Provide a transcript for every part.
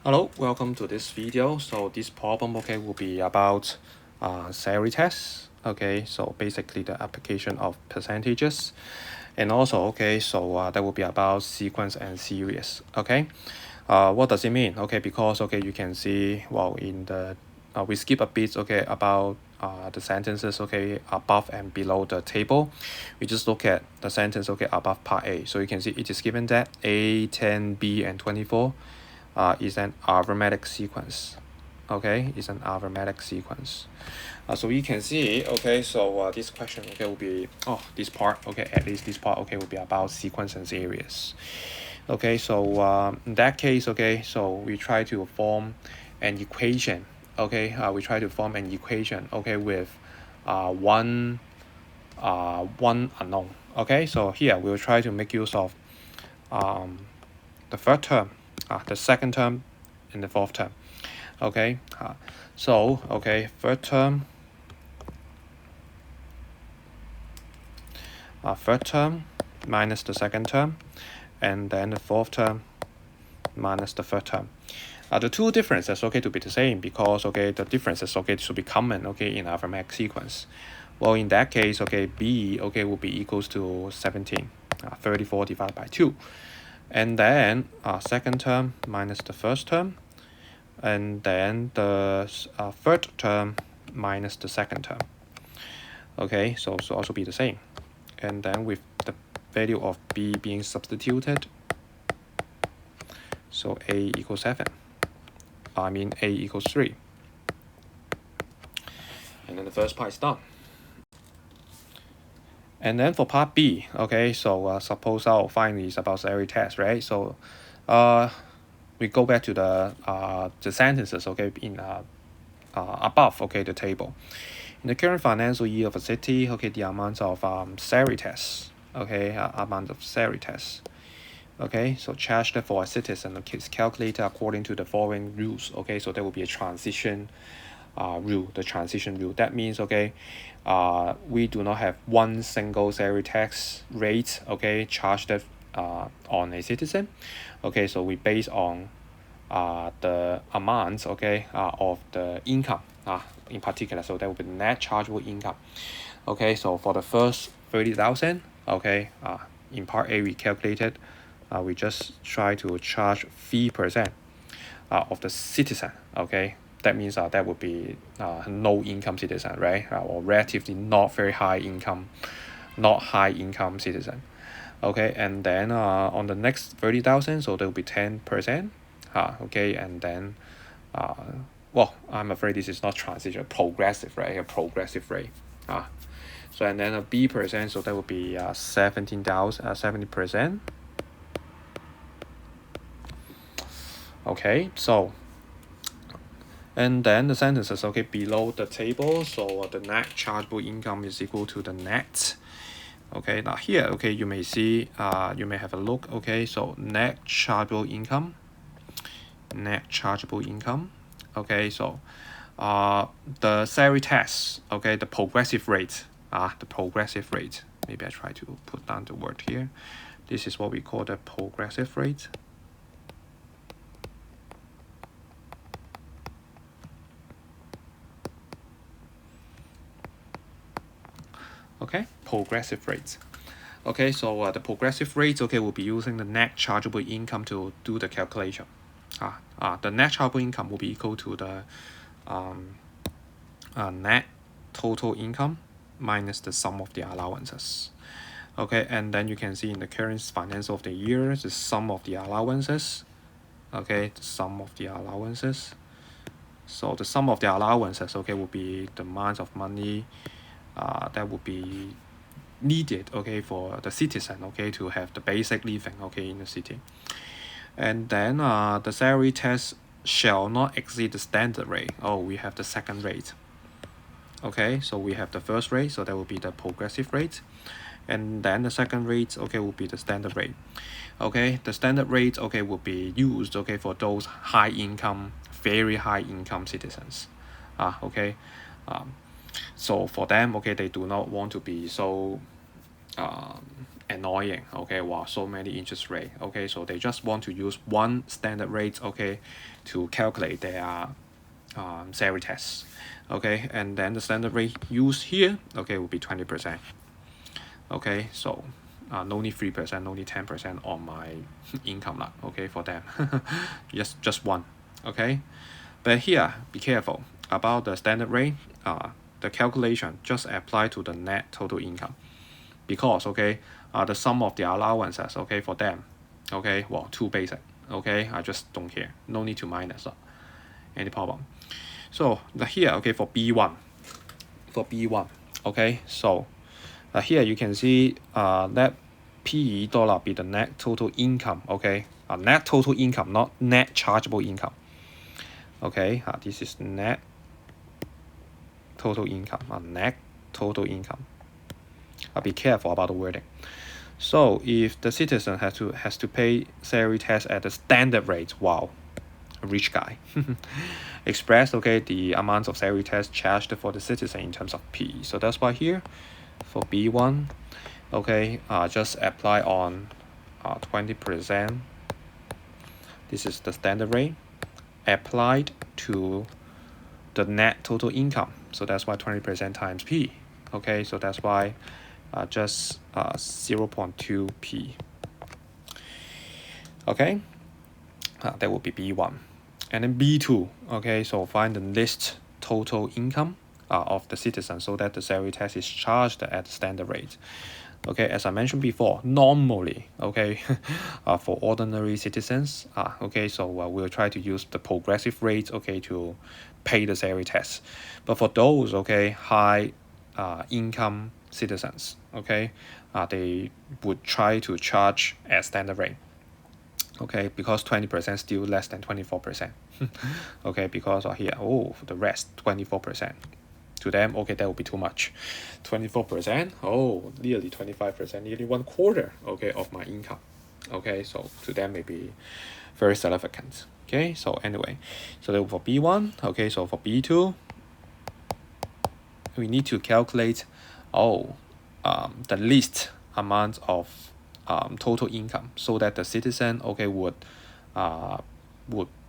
Hello, welcome to this video. So this problem, will be about salary test. So basically the application of percentages, and also that will be about sequence and series. What does it mean? Because you can see in the we skip a bit about the sentences above and below the table. We just look at the sentence above part A. So you can see it is given that A, 10, B, and 24 is an arithmetic sequence. Is an arithmetic sequence. So you can see, this question, will be, this part, at least this part, will be about sequence and series. In that case, so we try to form an equation, we try to form an equation, with one unknown. So here we'll try to make use of the third term, the second term, and the fourth term. Third term, third term minus the second term, and then the fourth term minus the third term. The two differences to be the same because the differences should be common in arithmetic sequence. Well, in that case, B will be equals to 17, 34 divided by 2. And then second term minus the first term, and then the third term minus the second term. So also be the same. And then with the value of B being substituted, so A equals 7. A equals 3. And then the first part is done. And then for part B, suppose our finding is about salary test, right? So we go back to the sentences, in above, the table. In the current financial year of a city, the amount of salary tests, amount of salary tests. So charged for a citizen is calculated according to the following rules. So there will be a transition rule, the transition rule. That means we do not have one single salary tax rate charged on a citizen. So we base on the amounts of the income in particular. So that will be net chargeable income. So for the first 30,000, in part A we calculated, we just try to charge 3% of the citizen. That means that would be no income citizen, right? Or relatively not very high income, not high income citizen. And then on the next 30,000, so there will be 10%. And then I'm afraid this is not transition, progressive, right? A progressive rate. So and then a B%, so that would be 70%. So and then the sentences below the table, so the net chargeable income is equal to the net. Now here you may see you may have a look. So net chargeable income, so the salary tax, the progressive rate, maybe I try to put down the word here. This is what we call the progressive rate. Progressive rates. So the progressive rates will be using the net chargeable income to do the calculation. The net chargeable income will be equal to the net total income minus the sum of the allowances. And then you can see in the current financial of the year, the sum of the allowances. The sum of the allowances. So the sum of the allowances will be the amount of money that would be needed for the citizen to have the basic living in the city. And then the salary test shall not exceed the standard rate. We have the second rate. So we have the first rate, so that will be the progressive rate, and then the second rate will be the standard rate. The standard rate will be used for those high income, very high income citizens. So for them they do not want to be so annoying. Okay, wow, so many interest rate. Okay, so they just want to use one standard rate, okay, to calculate their salary tests. Okay, and then the standard rate used here, okay, will be 20%. Okay, so no need 3%, no need 10% on my income lah. Okay, for them, just one. Okay, but here be careful about the standard rate. The calculation just apply to the net total income, because okay, the sum of the allowances, okay, for them, okay, well, too basic. Okay, I just don't care. No need to minus any problem. So here, okay, for B1, okay, so here you can see that PE dollar be the net total income. Okay, net total income, not net chargeable income. Okay, this is net total income, net total income. Be careful about the wording. So if the citizen has to pay salary tax at the standard rate, wow, a rich guy. Express, okay, the amount of salary tax charged for the citizen in terms of P. So that's why here for B1, okay, just apply on 20%. This is the standard rate applied to the net total income. So that's why 20% times P. Okay, so that's why just 0.2 P. Okay, that would be B1. And then B2, okay, so find the list total income of the citizen so that the salary tax is charged at the standard rate. Okay, as I mentioned before, normally, okay, for ordinary citizens, okay, so we'll try to use the progressive rate, okay, to pay the salary tax. But for those, okay, high income citizens, okay, they would try to charge at standard rate. Okay, because 20% still less than 24%. Okay, because here, oh, the rest 24%. To them, okay, that will be too much. 24%, oh, nearly 25%, nearly 1/4, okay, of my income. Okay, so to them may be very significant. Okay, so anyway, so for B1, okay, so for B2, we need to calculate, the least amount of total income so that the citizen, okay, would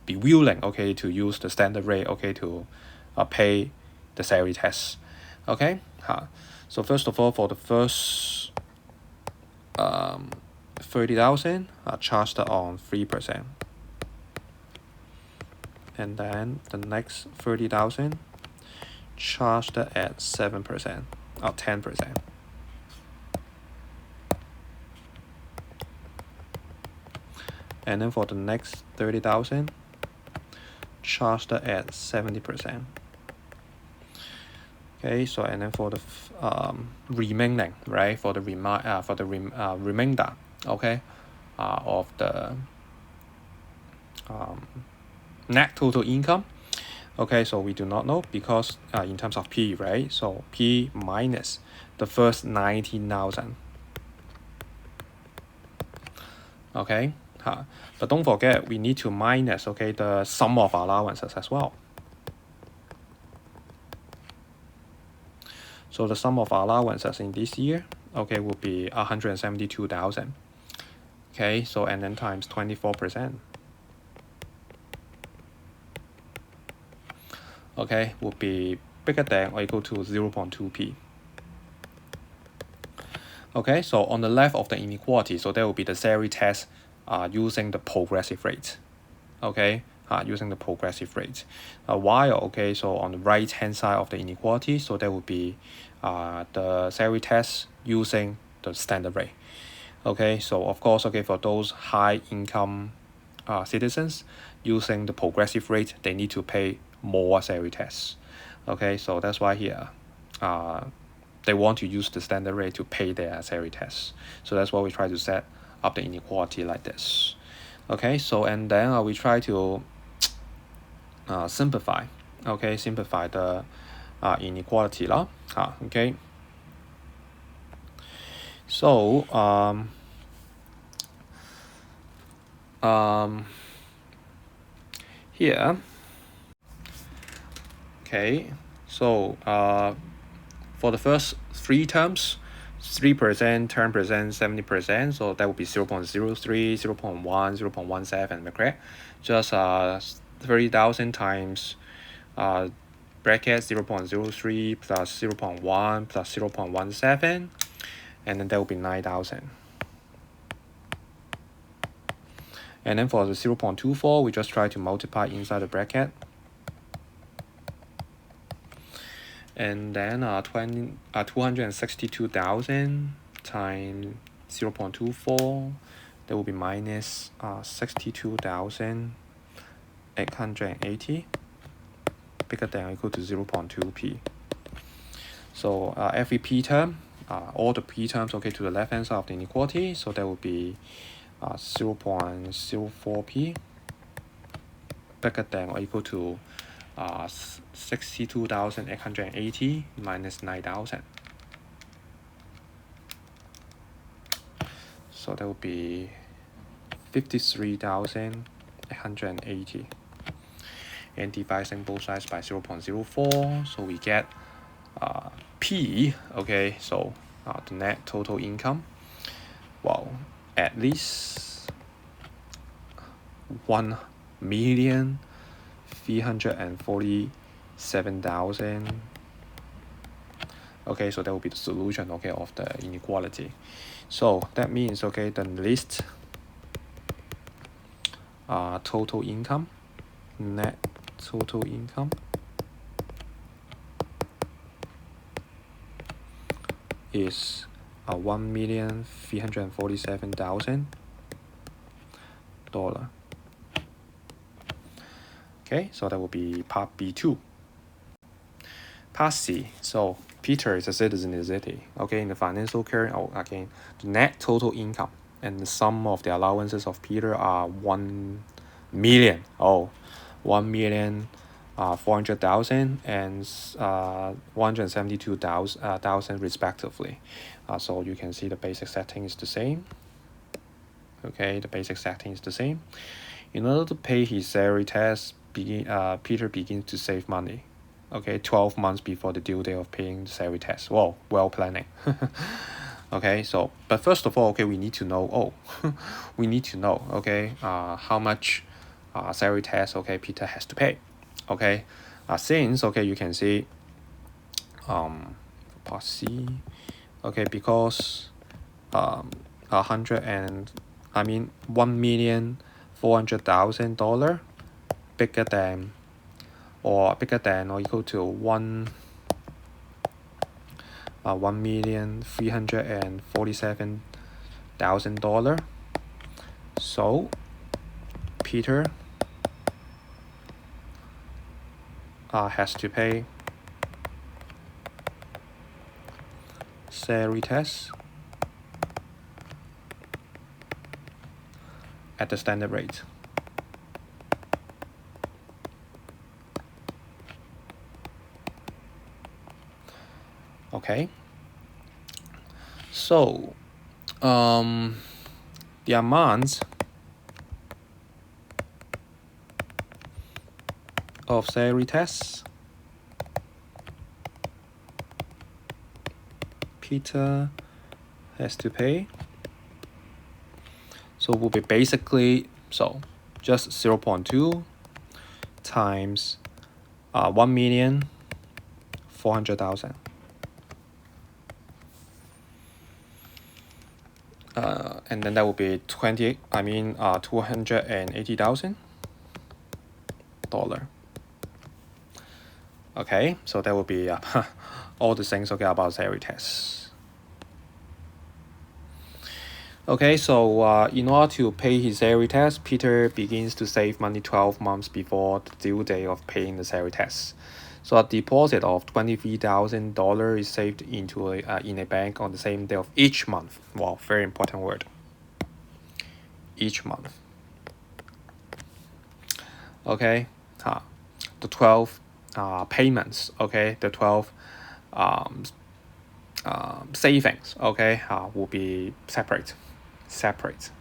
be willing, okay, to use the standard rate, okay, to pay the salary tax. Okay, so first of all, for the first 30,000 charged on 3%, and then the next 30,000 charged at 7% or 10%. And then for the next 30,000 charged at 70%. Okay, so and then for the remaining, right, for the remainder, okay, of the net total income, okay, so we do not know because in terms of P, right, so P minus the first 19,000. Okay, but don't forget we need to minus, okay, the sum of allowances as well. So the sum of allowances in this year, okay, will be 172,000. Okay, so and then times 24%. Okay, will be bigger than or equal to 0.2 P. Okay, so on the left of the inequality, so there will be the salary tax using the progressive rate. Okay, using the progressive rate. While, okay, so on the right hand side of the inequality, so there will be the salary tax using the standard rate. Okay, so of course, okay, for those high income citizens using the progressive rate, they need to pay more salary tax. Okay, so that's why here they want to use the standard rate to pay their salary tax. So that's why we try to set up the inequality like this. Okay, so and then we try to simplify. Okay, simplify the inequality lah. Okay. So here, okay, so for the first three terms, 3%, 10%, 70%, so that would be 0.03, 0.1, 0.17, am I correct? Just 30,000 times bracket 0.03 plus 0.1 plus 0.17, and then that will be 9,000. And then for the 0.24, we just try to multiply inside the bracket. And then 262,000 times 0.24, that will be minus 62,880, bigger than or equal to 0.2p. So every p term, all the p terms, okay, to the left hand side of the inequality, so that will be 0.04p, bigger than or equal to 62,880 minus 9,000. So that will be 53,880. And dividing both sides by 0.04, so we get P, okay, so the net total income, well, at least 1,347,000. Okay, so that will be the solution, okay, of the inequality. So that means, okay, the least total income, net total income is 1,347,000 Okay, so that will be part B2. Part C. So Peter is a citizen in the city. Okay, in the financial care, again, the net total income and the sum of the allowances of Peter are 1 million. 1,400,000 and 172,000 respectively. So you can see the basic setting is the same. Okay, the basic setting is the same. In order to pay his salary test, Peter begins to save money. Okay, 12 months before the due date of paying the salary test. Whoa, well planning. Okay, so but first of all, okay, we need to know. We need to know. Okay, how much salary test, okay, Peter has to pay. Okay, since, okay, you can see part C, okay, because 1,400,000 bigger than or equal to 1,347,000. So Peter has to pay salary test at the standard rate. Okay, so the amount of salary tests Peter has to pay, so will be basically, so just 0.2 times 1,400,000. And then that will be $280,000. Okay, so that will be all the things, okay, about salary tests. Okay, so in order to pay his salary test, Peter begins to save money 12 months before the due date of paying the salary test. So a deposit of $23,000 is saved into in a bank on the same day of each month. Wow, very important word. Each month. Okay, the 12 payments. Okay, the 12 savings. Okay, will be separate.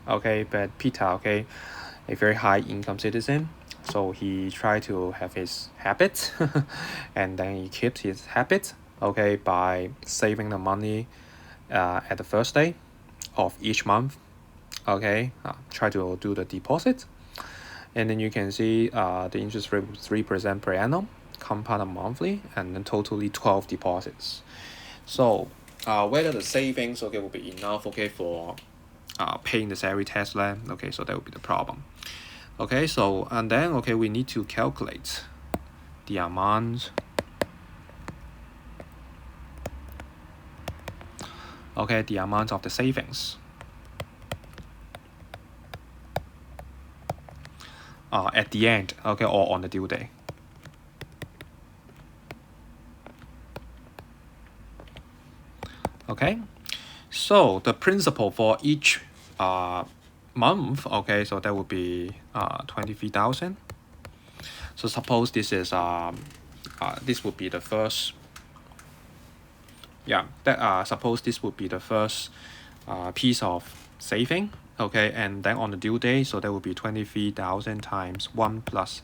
Okay, but Peter, okay, a very high income citizen, so he tried to have his habit and then he keeps his habit, okay, by saving the money at the first day of each month. Okay, try to do the deposit, and then you can see the interest rate 3% per annum, compounded monthly, and then totally 12 deposits. So whether the savings will be enough for paying the salary tax land. So that will be the problem. So and then we need to calculate the amount the amount of the savings at the end or on the due day. So the principal for each month, so that would be 23,000. So suppose this is this would be the first, suppose this would be the first piece of saving, and then on the due day, so that would be 23,000 times 1 plus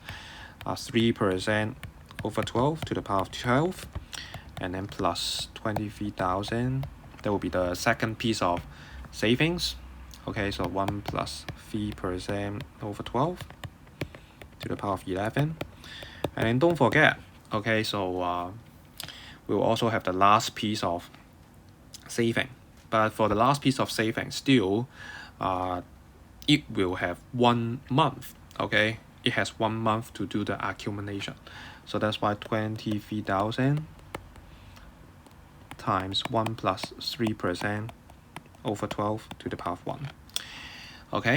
3% over 12 to the power of 12, and then plus 23,000. That will be the second piece of savings. So 1 plus 3% over 12 to the power of 11. And then don't forget, so we'll also have the last piece of saving. But for the last piece of saving, still, it will have 1 month. It has 1 month to do the accumulation. So that's why 23,000 times 1 plus 3% over 12 to the power of 1.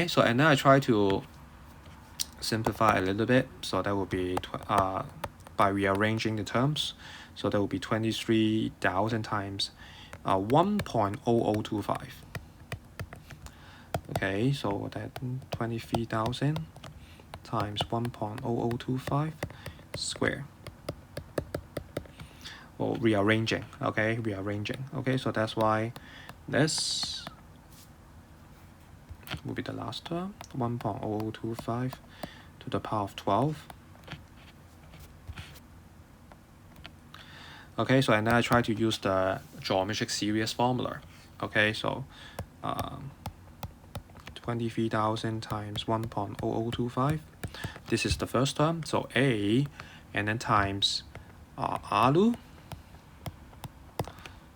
So and then I try to simplify a little bit. So that will be by rearranging the terms. So that will be 23,000 times 1.0025. So that 23,000 times 1.0025 square. Or rearranging. Rearranging. So that's why this will be the last term, 1.0025 to the power of 12. So and then I try to use the geometric series formula. So 23,000 times 1.0025. This is the first term, so A, and then times ALU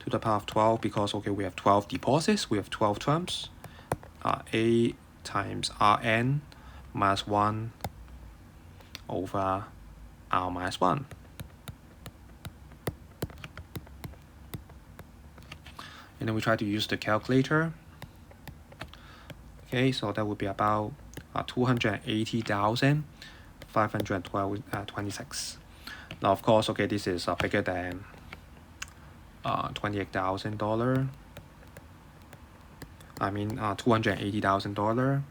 to the power of 12, because we have 12 deposits, we have 12 terms. A times Rn minus 1 over R minus 1. And then we try to use the calculator. So that would be about 280,526. Now, of course, this is bigger than $28,000. I mean, $280,000.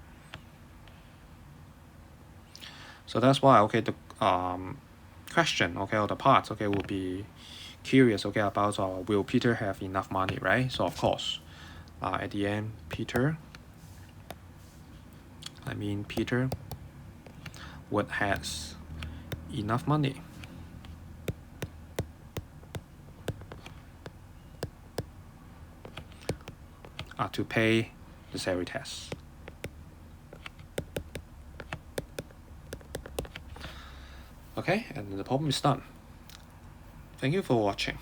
So that's why the question or the part will be curious about will Peter have enough money, right? So of course, at the end, Peter would has enough money to pay the salary tax. And the problem is done. Thank you for watching.